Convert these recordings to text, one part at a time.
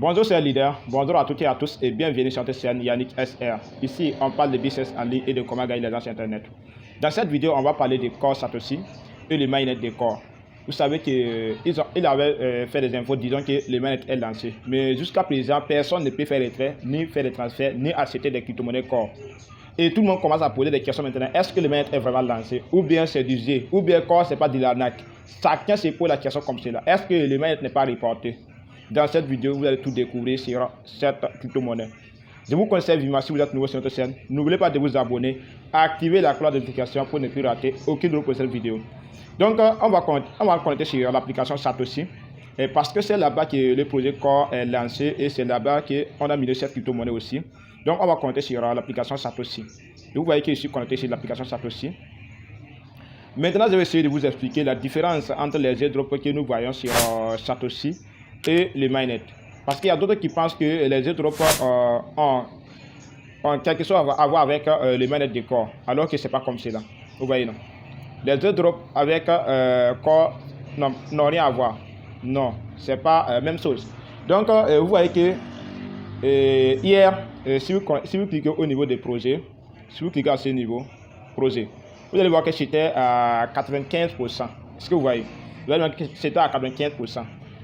Bonjour chers leaders, bonjour à toutes et à tous et bienvenue sur cette chaîne Yannick SR. Ici, on parle de business en ligne et de comment gagner l'argent sur Internet. Dans cette vidéo, on va parler des corps Satoshi et le mainnet des corps. Vous savez qu'il avait fait des infos disant que le mainnet est lancé. Mais jusqu'à présent, personne ne peut faire les traits, ni faire des transferts, ni acheter des crypto-monnaies corps. Et tout le monde commence à poser des questions maintenant. Est-ce que le mainnet est vraiment lancé? Ou bien c'est du jeu? Ou bien corps, c'est pas de l'arnaque? Chacun se pose la question comme cela. Est-ce que le mainnet n'est pas reporté? Dans cette vidéo, vous allez tout découvrir sur cette crypto-monnaie. Je vous conseille vivement, si vous êtes nouveau sur notre chaîne, n'oubliez pas de vous abonner, activer la cloche de notification pour ne plus rater aucune de nos prochaines vidéos. Donc, on va connecter sur l'application Satoshi, parce que c'est là-bas que le projet Core est lancé et c'est là-bas qu'on a mis cette crypto-monnaie aussi. Donc, on va connecter sur l'application Satoshi. Et vous voyez que je suis connecté sur l'application Satoshi. Maintenant, je vais essayer de vous expliquer la différence entre les airdrops que nous voyons sur Satoshi et les mainnet. Parce qu'il y a d'autres qui pensent que les airdrops ont quelque chose à voir avec les mainnet de corps, alors que ce n'est pas comme cela. Vous voyez, non? Les airdrops avec corps n'ont rien à voir. Non, c'est pas la même chose. Donc, vous voyez que hier, si vous cliquez au niveau des projets, si vous cliquez à ce niveau, projet, vous allez voir que c'était à 95%. Est-ce que vous voyez? Vous allez voir que c'était à 95%.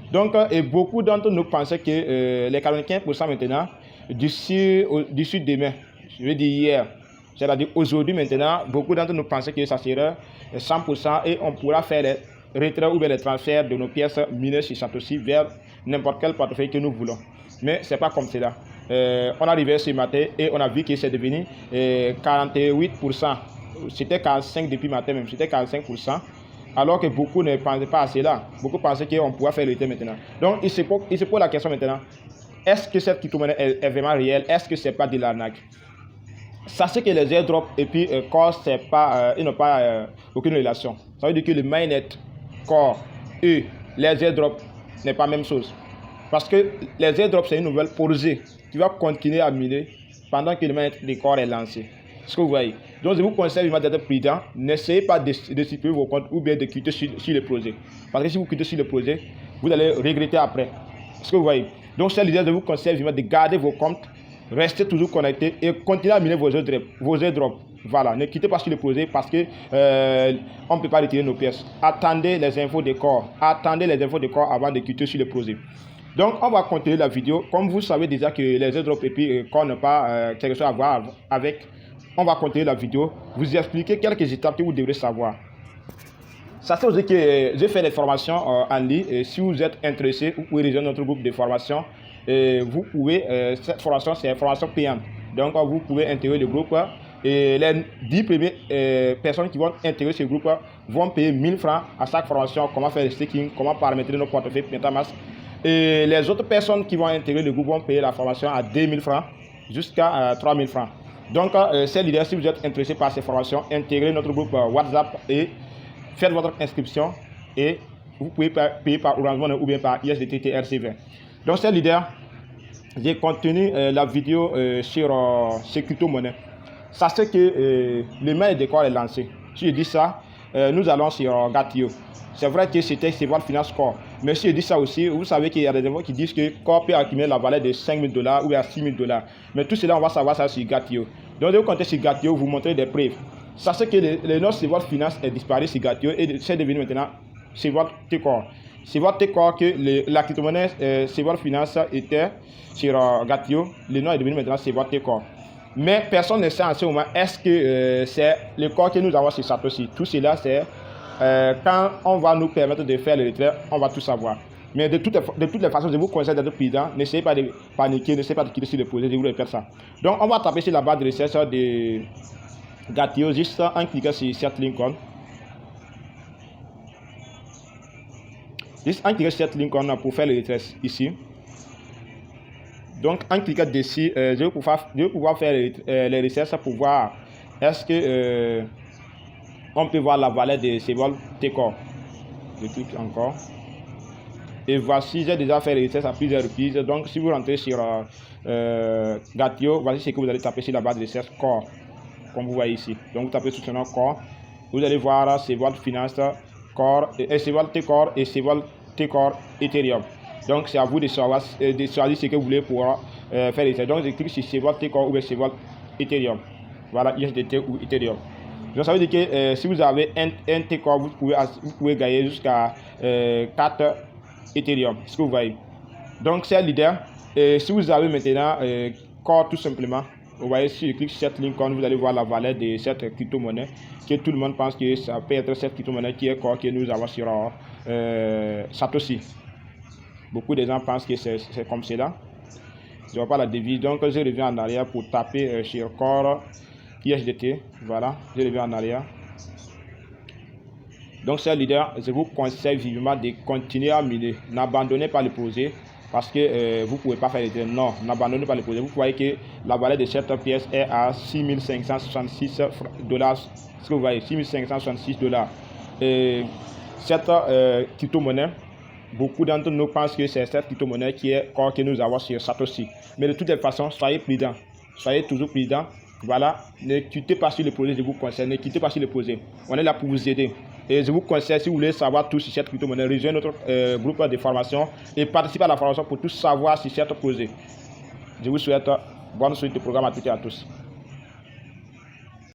Donc, beaucoup d'entre nous pensaient que les 95% maintenant, d'ici demain, je veux dire hier, c'est-à-dire aujourd'hui maintenant, beaucoup d'entre nous pensaient que ça serait 100% et on pourra faire les retraits ou bien les transferts de nos pièces minées sur Satoshi vers n'importe quel portefeuille que nous voulons. Mais ce n'est pas comme cela. On est arrivé ce matin et on a vu que c'est devenu 48%. C'était 45% depuis matin même, c'était 45%. Alors que beaucoup ne pensaient pas à cela. Beaucoup pensaient qu'on pourrait faire le retrait maintenant. Donc, il se pose la question maintenant. Est-ce que cette crypto-monnaie est vraiment réelle? Est-ce que ce n'est pas de l'arnaque? Sachez que les airdrops et puis Core, ils n'ont pas aucune relation. Ça veut dire que le mainnet, Core et les airdrops n'est pas la même chose. Parce que les airdrops, c'est une nouvelle projet qui va continuer à miner pendant que le mainnet de Core est lancé. Ce que vous voyez. Donc, je vous conseille d'être prudent. N'essayez pas de supprimer vos comptes ou bien de quitter sur le projet. Parce que si vous quittez sur le projet, vous allez regretter après. Ce que vous voyez. Donc, c'est l'idée de vous conseiller de garder vos comptes, restez toujours connectés et continuez à miner vos airdrops. Voilà, ne quittez pas sur le projet parce que on ne peut pas retirer nos pièces. Attendez les infos de corps. Attendez les infos de corps avant de quitter sur le projet. Donc, on va continuer la vidéo. Comme vous savez déjà que les airdrops et puis corps n'ont pas quelque chose à voir avec. On va continuer la vidéo, vous expliquer quelques étapes que vous devrez savoir. Sachez aussi que j'ai fait des formations en ligne. Et si vous êtes intéressé, vous pouvez rejoindre notre groupe de formation. Vous pouvez, cette formation, c'est une formation payante. Donc, vous pouvez intégrer le groupe. Et les 10 premières personnes qui vont intégrer ce groupe vont payer 1000 francs à chaque formation. Comment faire le staking, comment paramétrer nos portefeuilles MetaMask. Et les autres personnes qui vont intégrer le groupe vont payer la formation à 2000 francs jusqu'à 3000 francs. Donc, c'est l'idée, si vous êtes intéressé par ces formations, intégrez notre groupe WhatsApp et faites votre inscription et vous pouvez payer par Orange Money ou bien par USDT TRC20. Donc, c'est l'idée, j'ai continué la vidéo sur ces crypto-monnaies. Sachez que le mainnet de corps est lancé. Si je dis ça, nous allons sur Gatio. C'est vrai que c'était Seval Finance Core. Mais si je dis ça aussi, vous savez qu'il y a des infos qui disent que Core peut accumuler la valeur de 5 000 $ ou à 6 000 $. Mais tout cela, on va savoir ça sur Gatio. Donc, de vous compter sur Gatio, vous montrer des preuves. Sachez que le nom Seval Finance est disparu sur Gatio et c'est devenu maintenant Seval T-Core. Seval T-Core, que la crypto-monnaie Seval Finance était sur Gatio, le nom est devenu maintenant Seval T-Core. Mais personne ne sait en ce moment est-ce que c'est le corps que nous avons sur Satoshi. Tout cela, c'est quand on va nous permettre de faire le retrait, on va tout savoir. Mais de toutes les façons, je vous conseille d'être prudent. N'essayez pas de paniquer, n'essayez pas de quitter sur le projet, je vous répète ça. Donc, on va taper sur la barre de recherche de Gatio, juste en cliquant sur cette Lincoln. Juste en cliquant sur cette Lincoln pour faire le retrait ici. Donc, en cliquant dessus, je vais pouvoir faire les recherches pour voir est-ce que on peut voir la valeur de Seval T-Core. Je clique encore. Et voici, j'ai déjà fait les recherches à plusieurs reprises. Donc, si vous rentrez sur Gatio, voici ce que vous allez taper sur la barre de recherche Core, comme vous voyez ici. Donc, vous tapez sur son nom Core. Vous allez voir Seval Finance Core, Seval T-Core et Seval T-Core Ethereum. Donc c'est à vous de choisir ce que vous voulez pour faire les tests. Donc je clique sur Chez votre Core ou bien Chez votre Ethereum. Voilà, USDT ou Ethereum. Donc ça veut dire que si vous avez un T-Core, vous pouvez gagner jusqu'à 4 Ethereum, ce que vous voyez. Donc c'est leader. Si vous avez maintenant Core tout simplement, vous voyez, si je clique sur cette ligne, vous allez voir la valeur de cette crypto-monnaie, que tout le monde pense que ça peut être cette crypto-monnaie qui est Core que nous avons sur Satoshi. Beaucoup de gens pensent que c'est comme cela. Je ne vois pas la devise, donc je reviens en arrière pour taper sur Core USDT. Voilà, je reviens en arrière. Donc, c'est leader, je vous conseille vivement de continuer à miner. N'abandonnez pas le projet parce que vous ne pouvez pas faire les tests. Non, n'abandonnez pas le projet. Vous voyez que la valeur de cette pièce est à 6566 dollars. Ce que vous voyez, 6566 dollars. Cette crypto-monnaie, beaucoup d'entre nous pensent que c'est cette crypto-monnaie qui est Core que nous avons sur Satoshi. Mais de toutes les façons, soyez prudents. Soyez toujours prudents. Voilà, ne quittez pas sur le projet, je vous conseille. Ne quittez pas sur le projet. On est là pour vous aider. Et je vous conseille, si vous voulez savoir tout sur cette crypto-monnaie, rejoignez notre groupe de formation et participez à la formation pour tout savoir sur cette projet. Je vous souhaite bonne suite de programme à toutes et à tous.